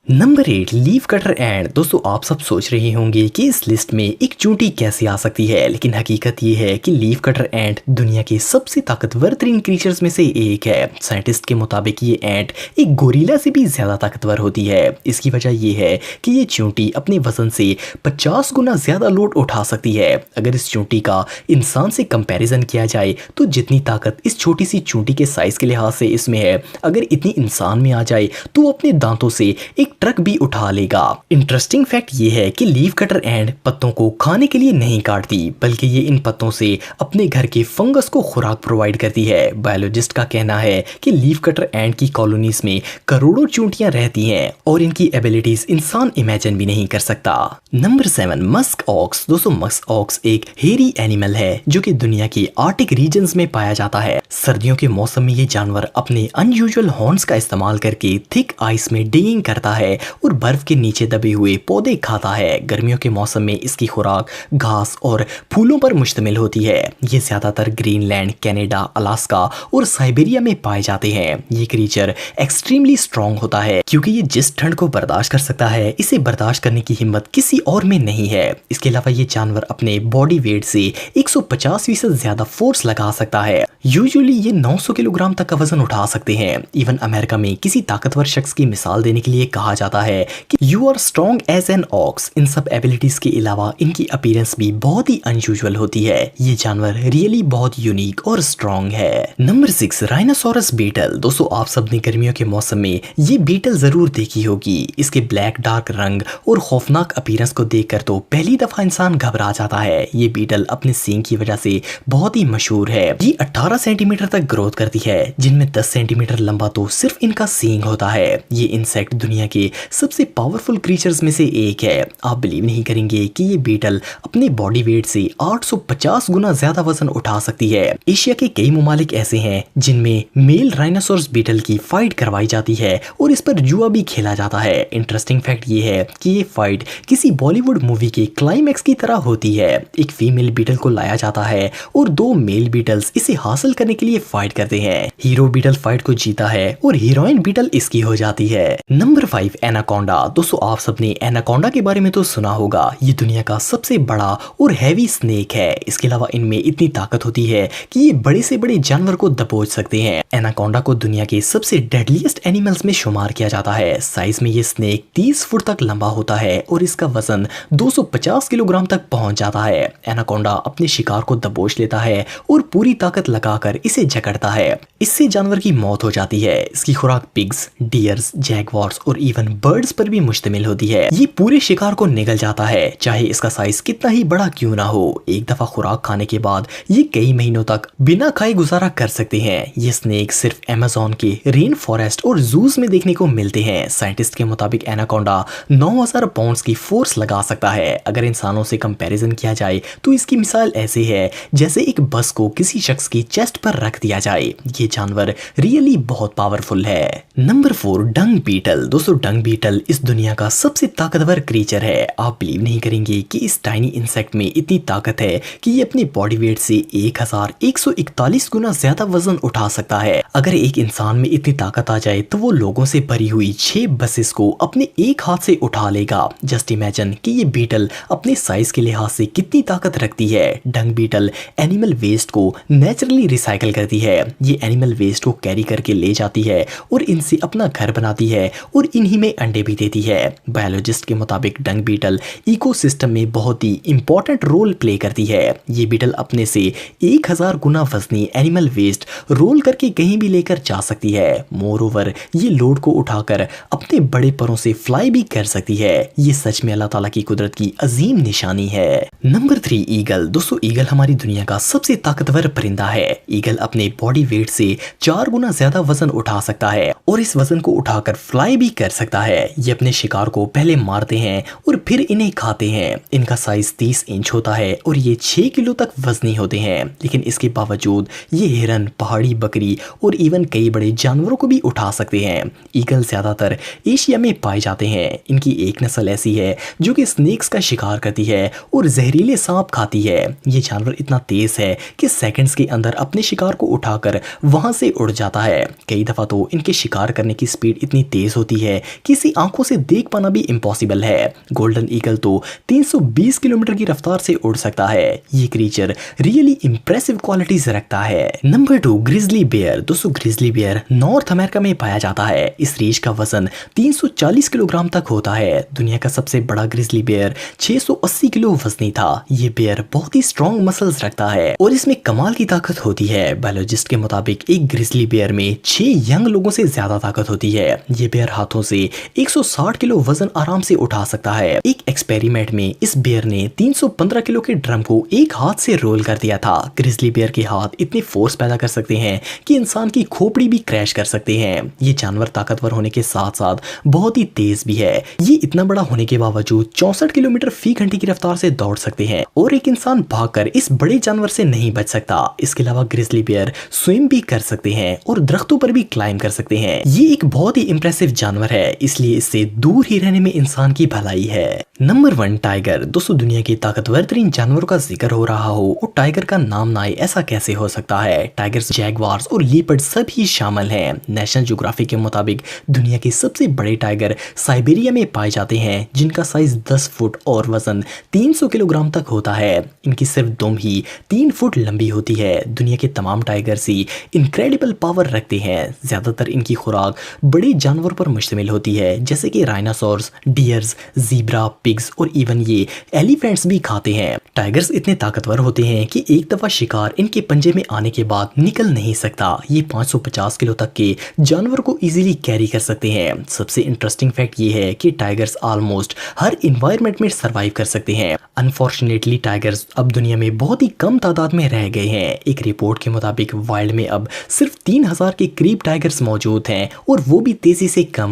Number 8 leaf cutter एंट। दोस्तों आप सब सोच रहे होंगे कि इस लिस्ट में एक चूंटी कैसे आ सकती है, लेकिन हकीकत ये है कि लीफ कटर एंट दुनिया के सबसे ताकतवर तरीन क्रीचर्स में से एक है। साइंटिस्ट के मुताबिक ये एंट एक गोरिल्ला से भी ज्यादा ताकतवर होती है। इसकी वजह ये है कि ये चूंटी अपने वजन से 50 गुना ज्यादा लोड उठा सकती है। अगर इस चूंटी का इंसान से कंपैरिजन किया जाए तो जितनी ताकत इस छोटी सी चूंटी के साइज के लिहाज से इसमें है, अगर इतनी इंसान में आ जाए तो वो अपने दांतों से एक ट्रक भी उठा लेगा। इंटरेस्टिंग फैक्ट ये है कि लीफ कटर एंट पत्तों को खाने के लिए नहीं काटती, बल्कि ये इन पत्तों से अपने घर के फंगस को खुराक प्रोवाइड करती है। बायोलॉजिस्ट का कहना है कि लीफ कटर एंट की कॉलोनीज में करोड़ों चूंटियां रहती हैं और इनकी एबिलिटीज इंसान इमेजिन भी नहीं कर सकता। Number 7 musk ox. दोस्तों मस्क ऑक्स एक हेरी एनिमल है जो कि दुनिया के आर्टिक रीजन्स में पाया जाता है। सर्दियों के मौसम में ये जानवर अपने अनयूजुअल हॉर्न्स का इस्तेमाल करके थिक आइस में डिगिंग करता है और बर्फ के नीचे दबे हुए पौधे खाता है। गर्मियों के मौसम में इसकी खुराक घास और फूलों पर मुश्तमिल होती है। ये ज्यादातर ग्रीनलैंड, कनाडा, अलास्का और साइबेरिया में पाए जाते हैं। ये क्रीचर एक्सट्रीमली स्ट्रॉन्ग होता है क्योंकि ये जिस ठंड को बर्दाश्त कर सकता है, इसे बर्दाश्त करने की हिम्मत किसी और में नहीं है। इसके अलावा ये जानवर अपने बॉडी वेट से 150% ज्यादा फोर्स लगा सकता है। यूजुअली ये 900 किलोग्राम तक का वजन उठा सकते हैं। इवन अमेरिका में किसी ताकतवर शख्स की मिसाल देने के लिए कहा जाता है कि you are strong as an ox. इन सब एबिलिटीज के अलावा इनकी अपीयरेंस भी बहुत ही अनयूजुअल होती है। ये जानवर रियली बहुत यूनिक और स्ट्रॉन्ग है। Number 6 rhinoceros beetle. दोस्तों आप सबने गर्मियों के मौसम में ये बीटल जरूर देखी होगी। इसके ब्लैक डार्क रंग और खौफनाक अपीयरेंस को देखकर तो पहली दफा इंसान घबरा जाता है। ये बीटल अपने सींग की वजह से बहुत ही मशहूर है। ये 18 सेंटीमीटर तक ग्रोथ करती है, जिनमें 10 सेंटीमीटर लंबा तो सिर्फ इनका सींग होता है। ये इंसेक्ट दुनिया के सबसे पावरफुल क्रीचर्स में से एक है। आप बिलीव नहीं करेंगे कि ये बीटल अपने बॉडी वेट से 850 गुना ज्यादा वजन उठा सकती है। एशिया के कई ममालिक ऐसे हैं जिनमें मेल राइनोसोरस बीटल की फाइट करवाई जाती है और इस पर जुआ भी खेला जाता है। इंटरेस्टिंग फैक्ट ये है कि ये फाइट किसी बॉलीवुड मूवी के क्लाइमैक्स की तरह होती है। एक फीमेल बीटल को लाया जाता है और 2 मेल बीटल्स इसे हासिल करने के लिए फाइट करते हैं। हीरो बीटल फाइट को जीता है और हीरोइन बीटल इसकी हो जाती है। Number 5 anaconda. दोस्तों आप सबने एनाकोंडा के बारे में तो सुना होगा। ये दुनिया का सबसे बड़ा और हैवी स्नेक है। इसके अलावा इनमें इतनी ताकत होती है कि ये बड़े से बड़े जानवर को दबोच सकते हैं। एनाकोंडा को दुनिया के सबसे डेडलीस्ट एनिमल्स में शुमार किया जाता है। साइज में ये स्नेक 30 फुट तक लंबा होता है और इसका वजन 250 किलोग्राम तक पहुंच जाता है। एनाकोंडा अपने शिकार को दबोच लेता है और पूरी ताकत लगाकर इसे जकड़ता है। इससे जानवर की मौत हो जाती है। इसकी खुराक पिग्स, डियर्स, जैगवार्स और इवन बर्ड्स पर भी मुश्तमिल होती है। ये पूरे शिकार को निगल जाता है, चाहे इसका साइज कितना ही बड़ा क्यों ना हो। एक दफा खुराक खाने के बाद ये कई महीनों तक बिना खाए गुजारा कर सकते हैं। ये स्नेक सिर्फ अमेज़न के रेन फॉरेस्ट और जूस में देखने को मिलते हैं। साइंटिस्ट के मुताबिक एनाकोंडा 9000 पाउंड्स की फोर्स लगा सकता है। अगर इंसानों से कंपैरिजन किया जाए तो इसकी मिसाल ऐसे है जैसे एक बस को किसी शख्स की चेस्ट पर रख दिया जाए। ये जानवर रियली बहुत पावरफुल है। Number 4 dung beetle. दोस्तों डंग बीटल इस दुनिया का सबसे ताकतवर क्रीचर है। आप बिलीव नहीं करेंगे कि इस टाइनी इंसेक्ट में इतनी ताकत है कि ये अपने बॉडी वेट से 1141 गुना ज्यादा वजन उठा सकता है। अगर एक इंसान में इतनी ताकत आ जाए तो वो लोगों से भरी हुई 6 बसेस को अपने एक हाथ से उठा लेगा। जस्ट इमेजिन कि ये बीटल अपने साइज के लिहाज से कितनी ताकत रखती है। डंग बीटल एनिमल वेस्ट को नेचुरली रिसाइकल करती है। ये एनिमल वेस्ट को कैरी करके ले जाती है और इनसे अपना घर बनाती है और इन्हीं में अंडे भी देती है। बायोलॉजिस्ट के मुताबिक डंग बीटल इकोसिस्टम में बहुत ही इंपॉर्टेंट रोल प्ले करती है। ये बीटल अपने से 1000 गुना वजनी एनिमल वेस्ट रोल करके कहीं भी लेकर जा सकती है। मोर ओवर ये लोड को उठाकर अपने बड़े परों से फ्लाई भी कर सकती है। ये सच में अल्लाह ताला की कुदरत की अजीम निशानी है। Number 3 eagle. दोस्तों ईगल हमारी दुनिया का सबसे ताकतवर परिंदा है। ईगल अपने बॉडी वेट से 4 गुना ज्यादा वजन उठा सकता है और इस वजन को उठाकर फ्लाई भी कर सकता है। ये अपने शिकार को पहले मारते हैं और फिर इन्हें खाते हैं। इनका साइज 30 इंच होता है और ये 6 किलो तक वजनी होते हैं। लेकिन इसके बावजूद ये हिरन, पहाड़ी बकरी और इवन कई बड़े जानवरों को भी उठा सकते हैं। ईगल ज्यादातर एशिया में पाए जाते हैं। इनकी एक नस्ल ऐसी है जो कि स्नेक्स का शिकार करती है और जहरीले सांप खाती है। ये जानवर इतना तेज है कि सेकंड्स के अंदर अपने शिकार को उठाकर वहां से उड़ जाता है। कई दफा तो इनके शिकार करने की स्पीड इतनी तेज होती है किसी आंखों से देख पाना भी इम्पॉसिबल है। गोल्डन ईगल तो 320 किलोमीटर की रफ्तार से उड़ सकता है। ये क्रीचर रियली इंप्रेसिव क्वालिटीज रखता है। Number 2, grizzly bear. दोस्तों ग्रिजली बेयर नॉर्थ अमेरिका में पाया जाता है। इस रीछ का वजन 340 किलोग्राम तक होता है। दुनिया का सबसे बड़ा ग्रिजली बेयर 680 किलो वजनी था। ये बेयर बहुत ही स्ट्रॉन्ग मसल्स रखता है और इसमें कमाल की ताकत होती है। बायोलॉजिस्ट के मुताबिक एक ग्रिजली बेयर में 6 यंग लोगों से ज्यादा ताकत होती है। ये बेयर हाथों से 160 किलो वजन आराम से उठा सकता है। एक एक्सपेरिमेंट में इस बेयर ने 315 किलो के ड्रम को एक हाथ से रोल कर दिया था। ग्रिजली बेयर के हाथ इतने फोर्स पैदा कर सकते हैं कि इंसान की खोपड़ी भी क्रैश कर सकते हैं। ये जानवर ताकतवर होने के साथ साथ बहुत ही तेज भी है। ये इतना बड़ा होने के बावजूद 64 किलोमीटर फी घंटे की रफ्तार से दौड़ सकते हैं और एक इंसान भागकर इस बड़े जानवर से नहीं बच सकता। इसके अलावा ग्रिजली बेयर स्विम भी कर सकते हैं और दरख्तों पर भी क्लाइंब कर सकते हैं। ये एक बहुत ही इंप्रेसिव जानवर है, इसलिए इससे दूर ही रहने में इंसान की भलाई है। Number 1, tiger. दोस्तों दुनिया के ताकतवर तरीन जानवरों का जिक्र हो रहा हो और टाइगर का नाम ना आए, ऐसा कैसे हो सकता है। टाइगर्स, जैगवार्स और लीपर्ड सभी शामिल हैं। नेशनल ज्योग्राफिक के मुताबिक दुनिया के सबसे बड़े टाइगर साइबेरिया में पाए जाते हैं, जिनका साइज 10 फुट और वजन 300 किलोग्राम तक होता है। इनकी सिर्फ दुम ही 3 फुट लंबी होती है। दुनिया के तमाम टाइगर्स ही इनक्रेडिबल पावर रखते हैं। ज्यादातर इनकी खुराक बड़े जानवरों पर मुश्तमिल होती है, जैसे कि राइनासोर्स, डियर्स, जीब्रा, पिग्स और इवन ये एलिफेंट्स भी खाते हैं। टाइगर्स इतने ताकतवर होते हैं कि एक दफा शिकार इनके पंजे में आने के बाद निकल नहीं सकता। ये 550 किलो तक के जानवर को इजीली कैरी कर सकते हैं। सबसे इंटरेस्टिंग फैक्ट ये है कि टाइगर्स ऑलमोस्ट हर इन्वायरमेंट में सरवाइव कर सकते हैं। अनफॉर्चुनेटली टाइगर्स अब दुनिया में बहुत ही कम तादाद में रह गए हैं। एक रिपोर्ट के मुताबिक वाइल्ड में अब सिर्फ 3000 के करीब टाइगर्स मौजूद हैं और वो भी तेजी से कम